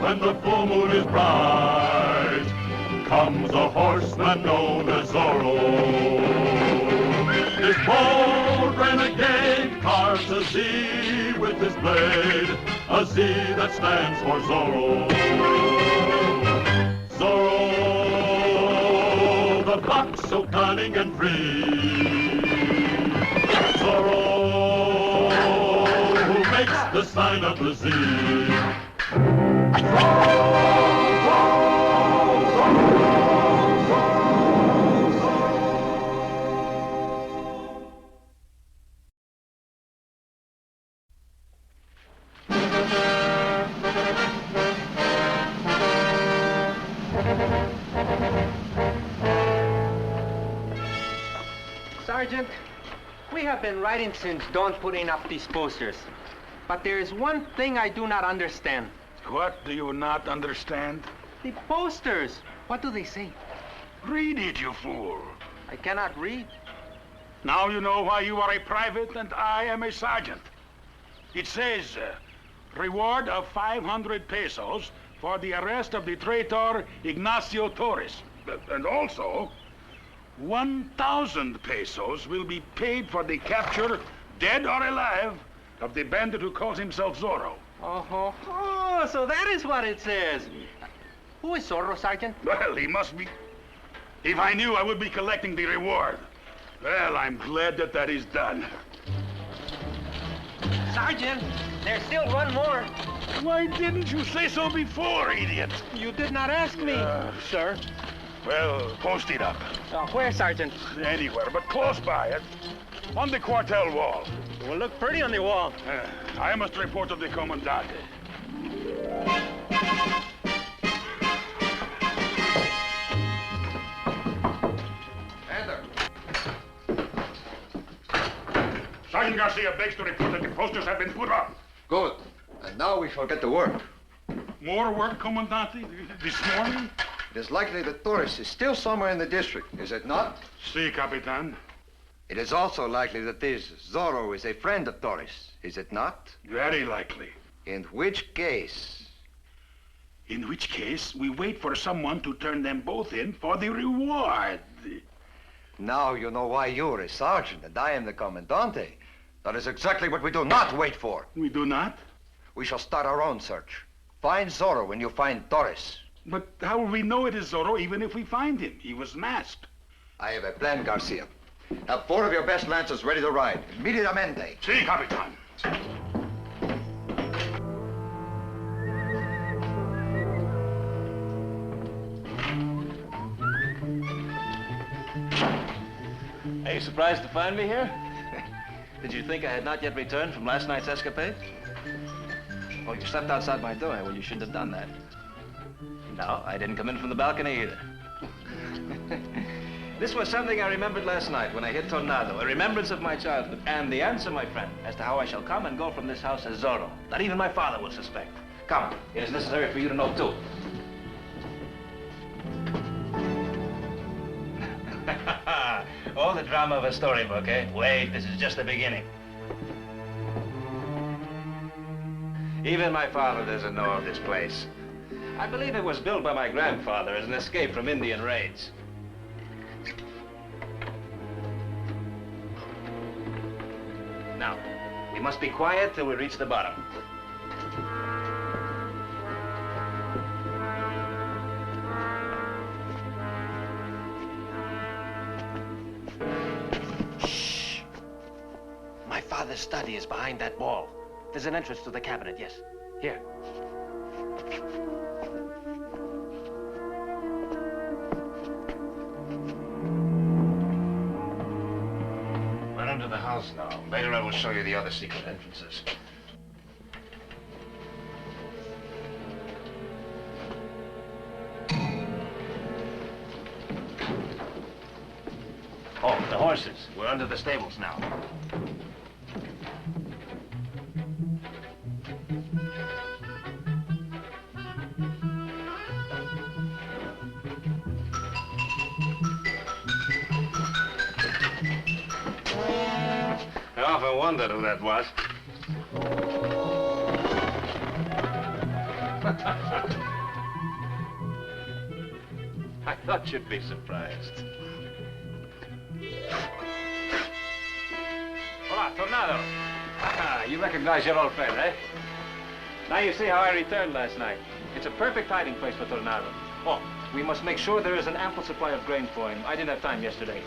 when the full moon is bright, comes a horseman known as Zorro. This bold renegade carves a Z with his blade, a Z that stands for Zorro. Zorro, the fox so cunning and free. Zorro, who makes the sign of the Z. Sergeant, we have been riding since dawn putting up these posters. But there is one thing I do not understand. What do you not understand? The posters. What do they say? Read it, you fool. I cannot read. Now you know why you are a private and I am a sergeant. It says, reward of 500 pesos for the arrest of the traitor Ignacio Torres. And also, 1,000 pesos will be paid for the capture, dead or alive, of the bandit who calls himself Zorro. Oh, so that is what it says. Who is Zorro, Sergeant? Well, he must be... If I knew, I would be collecting the reward. Well, I'm glad that that is done. Sergeant, there's still one more. Why didn't you say so before, idiot? You did not ask me, sir. Well, post it up. Where, Sergeant? Anywhere, but close by it. On the quartel wall. It will look pretty on the wall. I must report to the commandante. Enter. Sergeant Garcia begs to report that the posters have been put up. Good. And now we shall get to work. More work, Commandante? This morning? It is likely that Torres is still somewhere in the district, is it not? Si, Capitan. It is also likely that this Zorro is a friend of Torres, is it not? Very likely. In which case? In which case, we wait for someone to turn them both in for the reward. Now you know why you're a sergeant and I am the commandante. That is exactly what we do not wait for. We do not? We shall start our own search. Find Zorro when you find Torres. But how will we know it is Zorro even if we find him? He was masked. I have a plan, Garcia. Have 4 of your best lancers ready to ride. Immediatamente. Si, Capitan. Are you surprised to find me here? Did you think I had not yet returned from last night's escapade? Oh, you slept outside my door. Well, you shouldn't have done that. No, I didn't come in from the balcony either. This was something I remembered last night when I hit Tornado, a remembrance of my childhood, and the answer, my friend, as to how I shall come and go from this house as Zorro. Not even my father will suspect. Come, it is necessary for you to know, too. All the drama of a storybook, eh? Wait, this is just the beginning. Even my father doesn't know of this place. I believe it was built by my grandfather as an escape from Indian raids. Now, we must be quiet till we reach the bottom. Shh! My father's study is behind that wall. There's an entrance to the cabinet, yes. Here. Run into the house now. Later I will show you the other secret entrances. Oh, the horses. We're under the stables now. I often wondered who that was. I thought you'd be surprised. Hola, Tornado. Ah, you recognize your old friend, eh? Now you see how I returned last night. It's a perfect hiding place for Tornado. Oh, we must make sure there is an ample supply of grain for him. I didn't have time yesterday.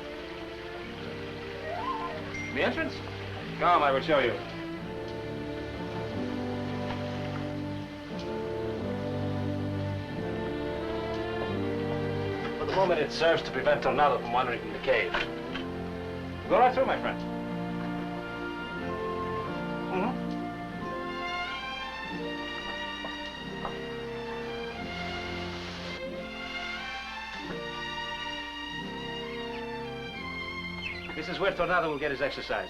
The entrance? Come, I will show you. For the moment, it serves to prevent Tornado from wandering from the cave. Go right through, my friend. This is where Tornado will get his exercise.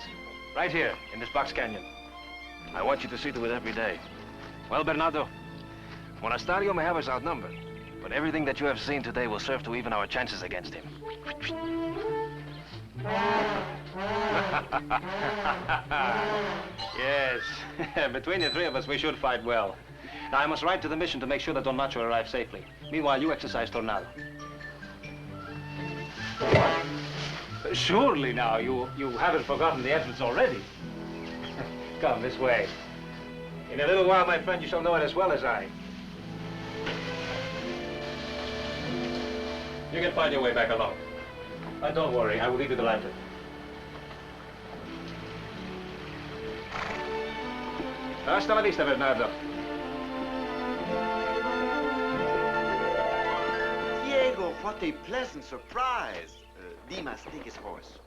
Right here, in this box canyon. I want you to see to it every day. Well, Bernardo, Monasterio may have us outnumbered, but everything that you have seen today will serve to even our chances against him. Yes, between the three of us, we should fight well. Now, I must ride to the mission to make sure that Don Nacho arrives safely. Meanwhile, you exercise Tornado. Surely now, you haven't forgotten the entrance already. Come, this way. In a little while, my friend, you shall know it as well as I. You can find your way back alone. Don't worry, I will leave you the lantern. Hasta la vista, Bernardo. Diego, what a pleasant surprise. Dimas, take his horse.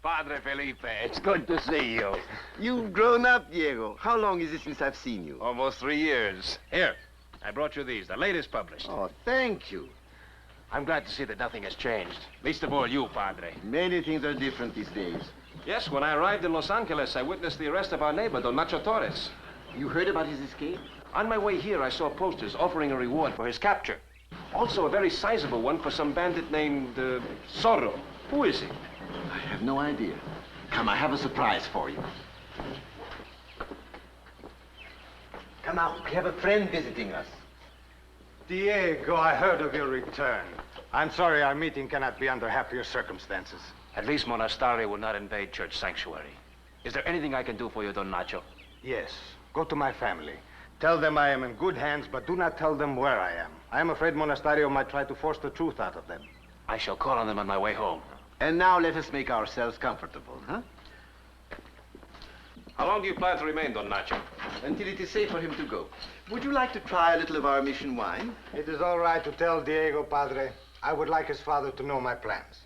Padre Felipe, it's good to see you. You've grown up, Diego. How long is it since I've seen you? Almost 3 years. Here, I brought you these, the latest published. Oh, thank you. I'm glad to see that nothing has changed. Least of all you, Padre. Many things are different these days. Yes, when I arrived in Los Angeles, I witnessed the arrest of our neighbor, Don Nacho Torres. You heard about his escape? On my way here, I saw posters offering a reward for his capture. Also, a very sizable one for some bandit named Zorro. Who is he? I have no idea. Come, I have a surprise for you. Come out, we have a friend visiting us. Diego, I heard of your return. I'm sorry our meeting cannot be under happier circumstances. At least Monasterio will not invade church sanctuary. Is there anything I can do for you, Don Nacho? Yes, go to my family. Tell them I am in good hands, but do not tell them where I am. I am afraid Monasterio might try to force the truth out of them. I shall call on them on my way home. And now let us make ourselves comfortable, huh? How long do you plan to remain, Don Nacho? Until it is safe for him to go. Would you like to try a little of our mission wine? It is all right to tell Diego, Padre. I would like his father to know my plans.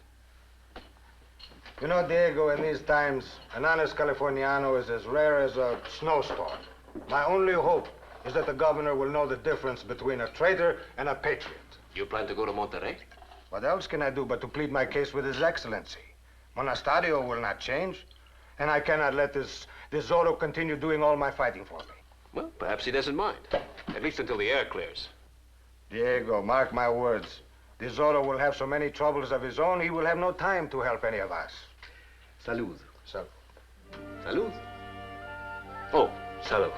You know, Diego, in these times, an honest Californiano is as rare as a snowstorm. My only hope is that the governor will know the difference between a traitor and a patriot. You plan to go to Monterrey? What else can I do but to plead my case with His Excellency? Monasterio will not change, and I cannot let this Zorro continue doing all my fighting for me. Well, perhaps he doesn't mind. At least until the air clears. Diego, mark my words. This Zorro will have so many troubles of his own, he will have no time to help any of us. Salud. So, Salud. Oh, salud.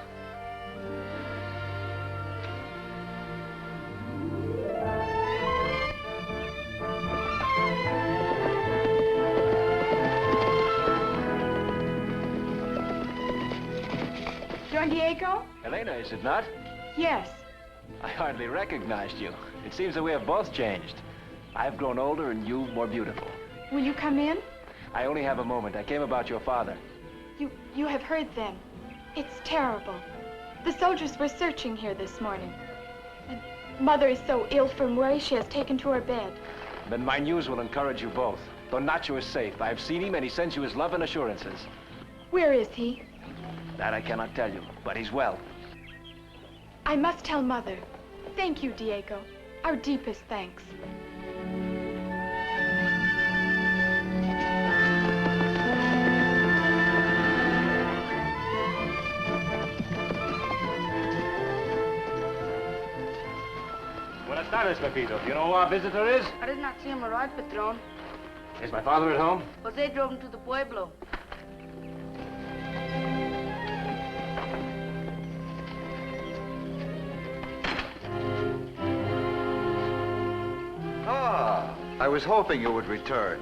Don Diego? Elena, is it not? Yes. I hardly recognized you. It seems that we have both changed. I've grown older and you more beautiful. Will you come in? I only have a moment. I came about your father. You have heard then. It's terrible. The soldiers were searching here this morning. And Mother is so ill from worry she has taken to her bed. Then my news will encourage you both. Don Nacho is safe. I have seen him and he sends you his love and assurances. Where is he? That I cannot tell you, but he's well. I must tell Mother. Thank you, Diego. Our deepest thanks. Buenas tardes, Pepito. Do you know who our visitor is? I did not see him arrive, Patron. Is my father at home? Jose drove him to the pueblo. I was hoping you would return.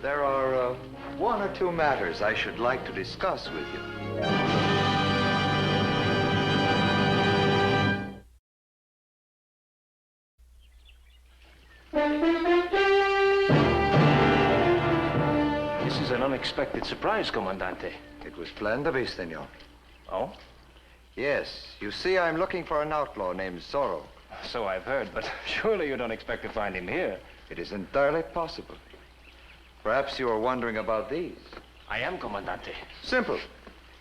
There are one or two matters I should like to discuss with you. This is an unexpected surprise, Comandante. It was planned to be, senor. Oh? Yes. You see, I'm looking for an outlaw named Zorro. So I've heard, but surely you don't expect to find him here. It is entirely possible. Perhaps you are wondering about these. I am, Comandante. Simple.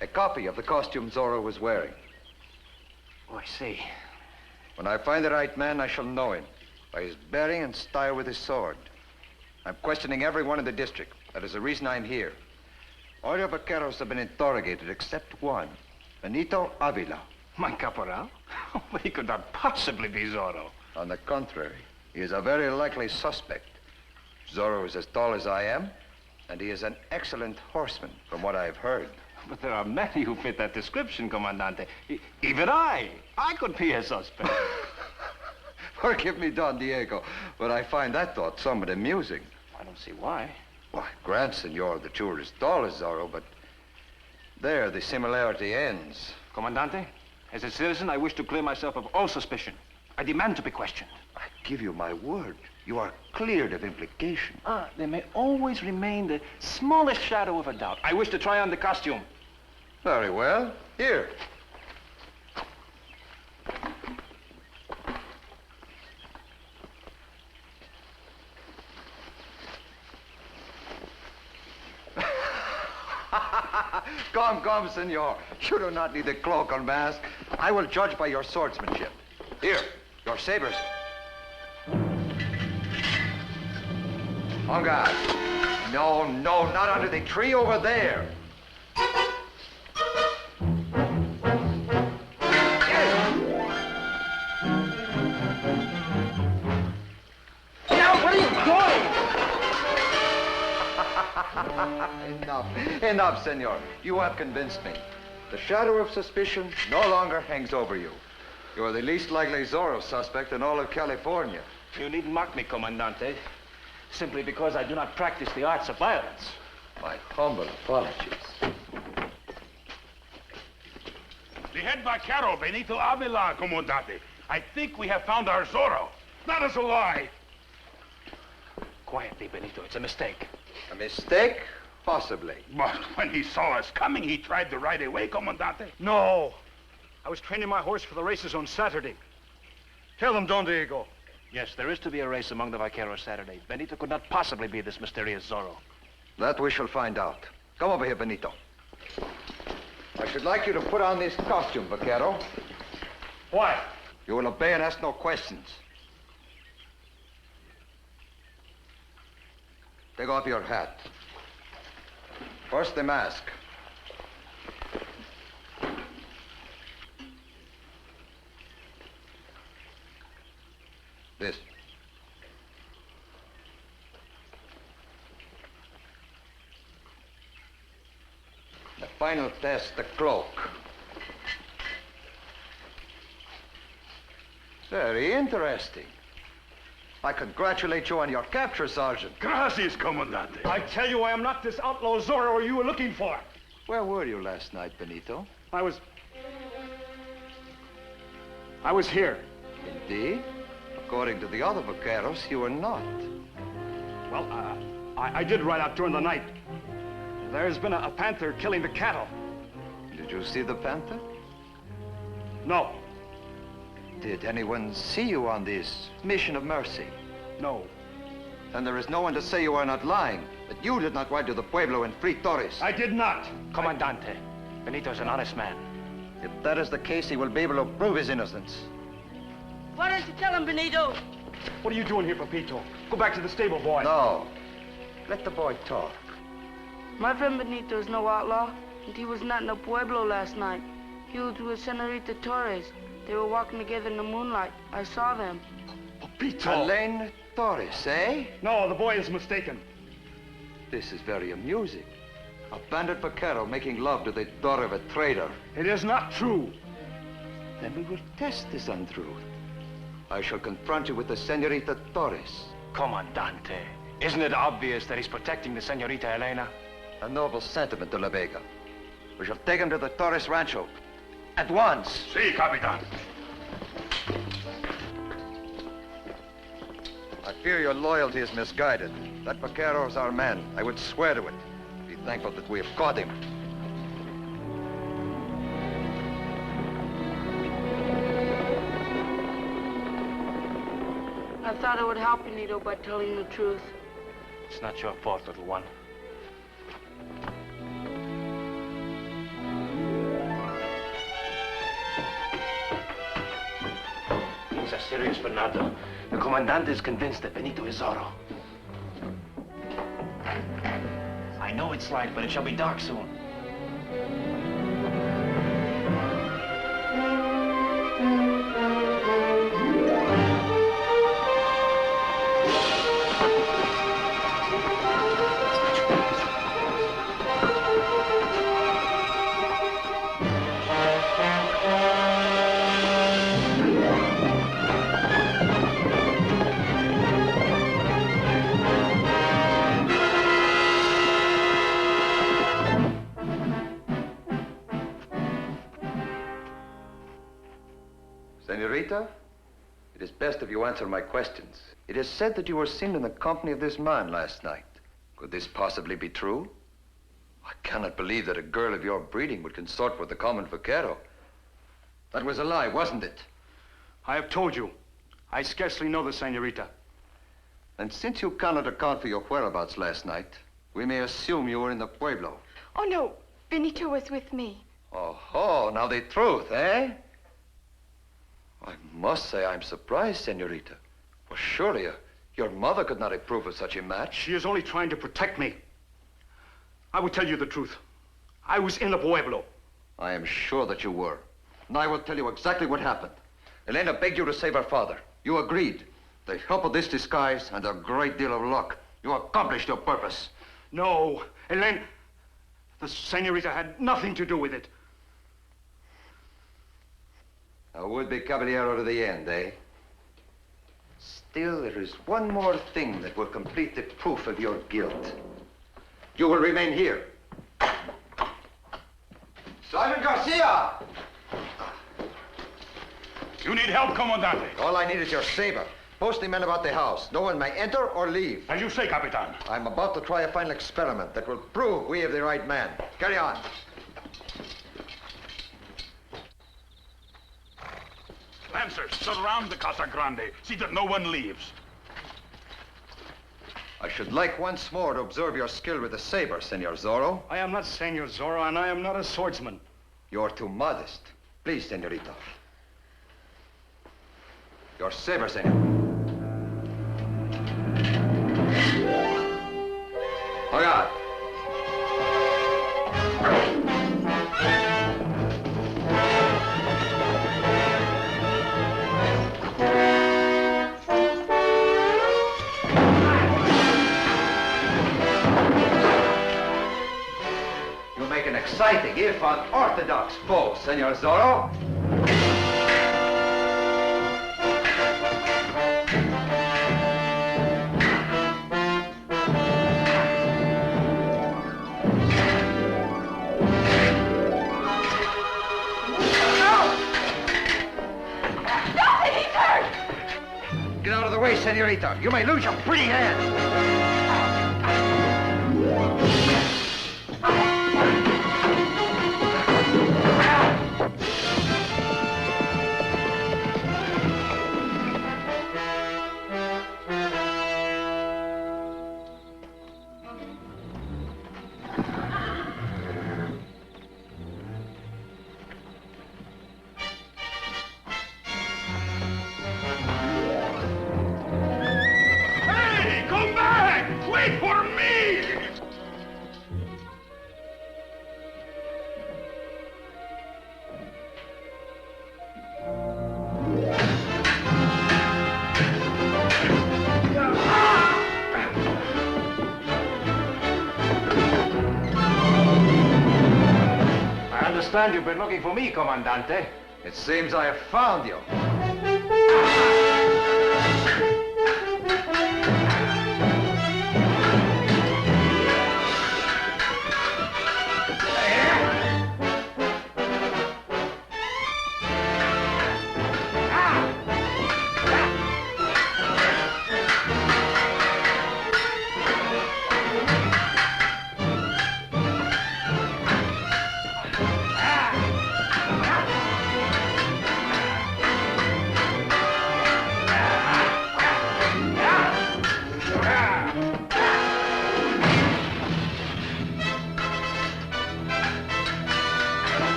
A copy of the costume Zorro was wearing. Oh, I see. When I find the right man, I shall know him by his bearing and style with his sword. I'm questioning everyone in the district. That is the reason I'm here. All your vaqueros have been interrogated except one, Benito Avila. My caporal? But he could not possibly be Zorro. On the contrary, he is a very likely suspect. Zorro is as tall as I am, and he is an excellent horseman, from what I've heard. But there are many who fit that description, Comandante. Even I could be a suspect. Forgive me, Don Diego, but I find that thought somewhat amusing. I don't see why. Well, grant, senor, that you're as tall as Zorro, but there the similarity ends. Comandante, as a citizen, I wish to clear myself of all suspicion. I demand to be questioned. I give you my word. You are cleared of implication. There may always remain the smallest shadow of a doubt. I wish to try on the costume. Very well. Here. Come, senor. You do not need the cloak or mask. I will judge by your swordsmanship. Here, your sabers. On guard. No, not under the tree over there. Now, what are you doing? Enough, senor. You have convinced me. The shadow of suspicion no longer hangs over you. You are the least likely Zorro suspect in all of California. You needn't mock me, Comandante. Simply because I do not practice the arts of violence. My humble apologies. The head vaquero, Benito Avila, Comandante. I think we have found our Zorro. That is a lie. Quietly, Benito. It's a mistake. A mistake? Possibly. But when he saw us coming, he tried to ride away, Comandante. No. I was training my horse for the races on Saturday. Tell them, Don Diego. Yes, there is to be a race among the vaqueros Saturday. Benito could not possibly be this mysterious Zorro. That we shall find out. Come over here, Benito. I should like you to put on this costume, vaquero. Why? You will obey and ask no questions. Take off your hat. First, the mask. This. The final test, the cloak. Very interesting. I congratulate you on your capture, Sergeant. Gracias, Comandante. I tell you, I am not this outlaw Zorro you were looking for. Where were you last night, Benito? I was here. Indeed? According to the other vaqueros, you were not. Well, I did ride out during the night. There's been a panther killing the cattle. Did you see the panther? No. Did anyone see you on this mission of mercy? No. Then there is no one to say you are not lying, that you did not ride to the pueblo and free Torres. I did not. Comandante, Benito's an honest man. If that is the case, he will be able to prove his innocence. Why don't you tell him, Benito? What are you doing here, Pepito? Go back to the stable, boy. No. Let the boy talk. My friend Benito is no outlaw, and he was not in the pueblo last night. He was with Senorita Torres. They were walking together in the moonlight. I saw them. Pepito! Elaine Torres, eh? No, the boy is mistaken. This is very amusing. A bandit vaquero making love to the daughter of a trader. It is not true. Then we will test this untruth. I shall confront you with the Senorita Torres. Comandante, isn't it obvious that he's protecting the Senorita Elena? A noble sentiment, De La Vega. We shall take him to the Torres Rancho. At once. Si, Capitan. I fear your loyalty is misguided. That vaquero's our man. I would swear to it. Be thankful that we have caught him. I thought I would help Benito by telling the truth. It's not your fault, little one. Things are serious, Bernardo. The Comandante is convinced that Benito is Zorro. I know it's light, but it shall be dark soon. Senorita, it is best if you answer my questions. It is said that you were seen in the company of this man last night. Could this possibly be true? I cannot believe that a girl of your breeding would consort with the common vaquero. That was a lie, wasn't it? I have told you. I scarcely know the Senorita. And since you cannot account for your whereabouts last night, we may assume you were in the pueblo. Oh, no. Benito was with me. Oh, now the truth, eh? I must say I'm surprised, Senorita. For surely your mother could not approve of such a match. She is only trying to protect me. I will tell you the truth. I was in the pueblo. I am sure that you were. And I will tell you exactly what happened. Elena begged you to save her father. You agreed. The help of this disguise and a great deal of luck, you accomplished your purpose. No, Elena, the Senorita had nothing to do with it. A would-be caballero to the end, eh? Still, there is one more thing that will complete the proof of your guilt. You will remain here. Simon Garcia! You need help, Comandante. All I need is your saber. Post the men about the house. No one may enter or leave. As you say, Capitan. I'm about to try a final experiment that will prove we have the right man. Carry on. Lancers, surround the Casa Grande. See that no one leaves. I should like once more to observe your skill with the saber, Senor Zorro. I am not Senor Zorro, and I am not a swordsman. You're too modest. Please, Senorita. Your saber, senor. Hola. You make an exciting, if unorthodox foe, Senor Zorro. Get out of the way, Senorita. You may lose your pretty hand. Wait for me! I understand you've been looking for me, Comandante. It seems I have found you.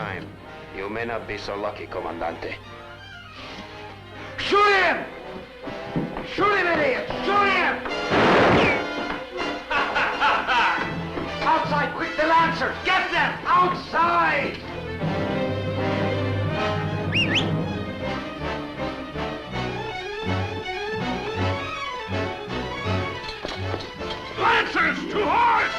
time. You may not be so lucky, Comandante. Shoot him! Shoot him, idiot! Shoot him! Outside, quick, the Lancers! Get them! Outside! Lancers, to horse!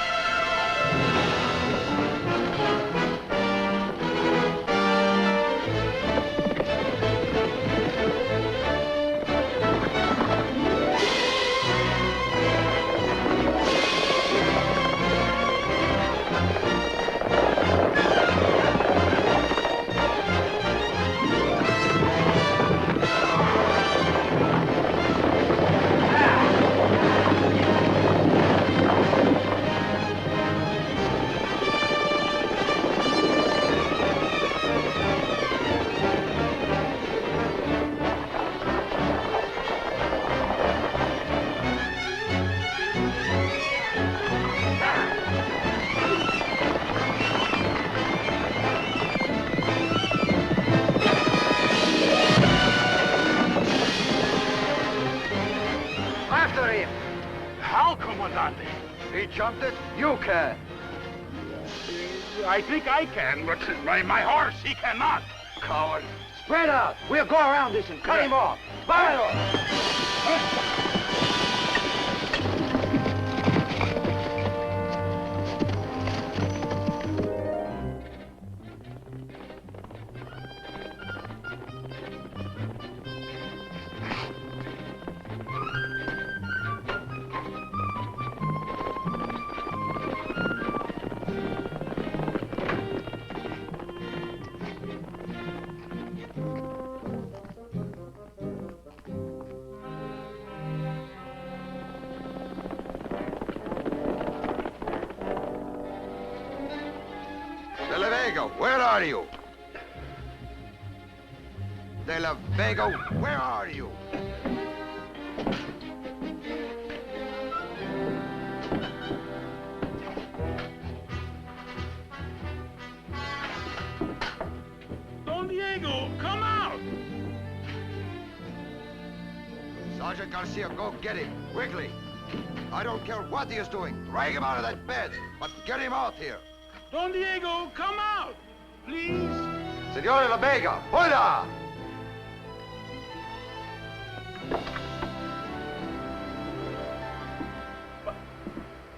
After him! How, Comandante? He jumped it, you can. I think I can, but my horse, he cannot. Coward. Spread out. We'll go around this and cut him off. Vámonos! De la Vega, where are you? De la Vega, where are you? Don Diego, come out! Sergeant Garcia, go get him, quickly. I don't care what he is doing. Drag him out of that bed, but get him out here. Don Diego, come out! Please? Senor de la Vega, fuera!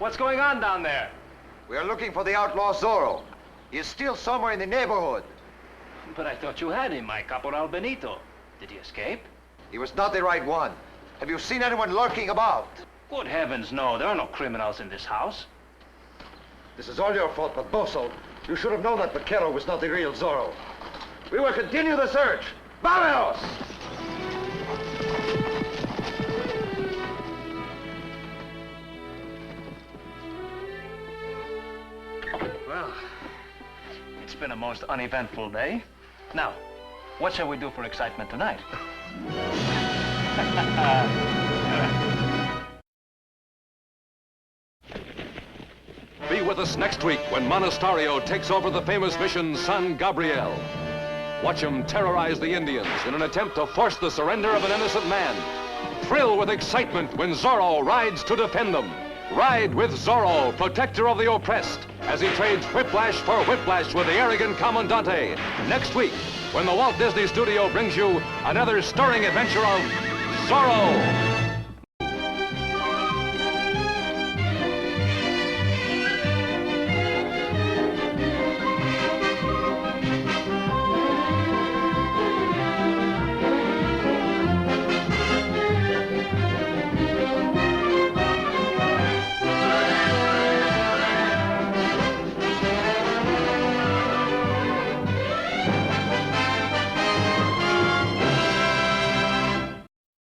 What's going on down there? We are looking for the outlaw Zorro. He is still somewhere in the neighborhood. But I thought you had him, my Caporal Benito. Did he escape? He was not the right one. Have you seen anyone lurking about? Good heavens, no. There are no criminals in this house. This is all your fault, but Bosso, you should have known that Vaquero was not the real Zorro. We will continue the search. Vámonos! Well, it's been a most uneventful day. Now, what shall we do for excitement tonight? Be with us next week when Monasterio takes over the famous mission San Gabriel. Watch him terrorize the Indians in an attempt to force the surrender of an innocent man. Thrill with excitement when Zorro rides to defend them. Ride with Zorro, protector of the oppressed, as he trades whiplash for whiplash with the arrogant Commandante. Next week, when the Walt Disney Studio brings you another stirring adventure of Zorro.